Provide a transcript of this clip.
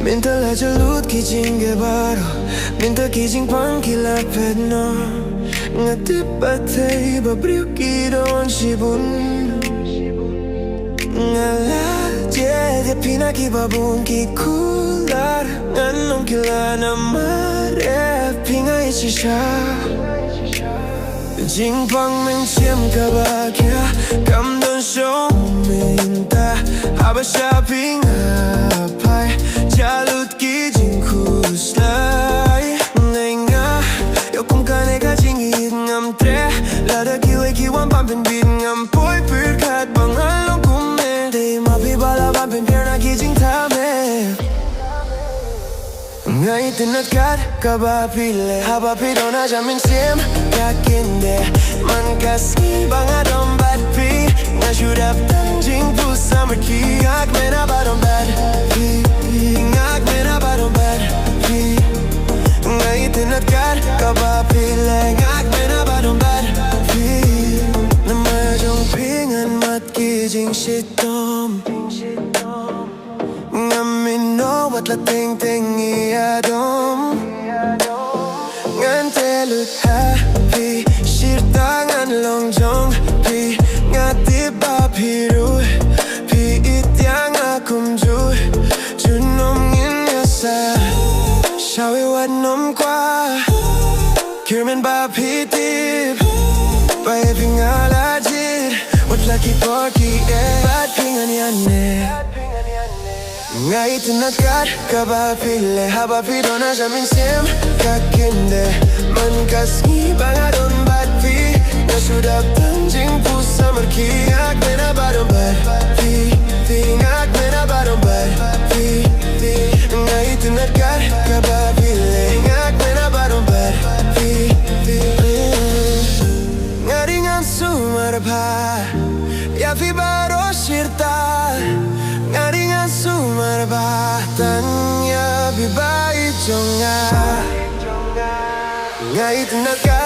Minta jalut kijing ke baro, minta kijing pang kilapet no. Ngatip batay babriw kidon shibun. Ngala dia pinakibabun kikular, nganong kila na mare pinga isisha. Jing pang mencium kabakya, kam don show minta habasya pingapai. Jalut kijing kuslay Nenga Yokum kane ka jingit ngam tre Lada kiwe kiwan pampin bin ngam Poy pirkat bangalong kume Day mapi bala pampin pierna kijing tame Ngay tinat kat kabapile Habapido na jamin sim Yakinde Man kasi bangadong bad pi Nga shudap tanjing pusam ki Ak mena badong bad pi Ngak mena badong bad pi Ngay tinat kat kabapile Ngak mena badong bad pi Namajong pingan mat kijing shitom Ngamino at lating ting iadom Ngan telut happy Shirtangan longjong pi Ngati ba piru Pi ityang akumju Junom nginyasa Shawi wat nom kwa Kirmen ba pitip Bae pingalajit Wat laki porki Bad pingan yane Ngay tinat kat kabapile Habapido na jamin sim kakinde Man kasngi bangadon bad pi Na shudap tanjing pusam ki Ngak mena badong bad pi Ngak mena badong bad pi Ngay tinat kat kabapile Ngak mena badong bad pi Ngaringan sumarpa Yafi baro shirta Ngaringan sumarba Tanya bibai jonga Ngay tinat kat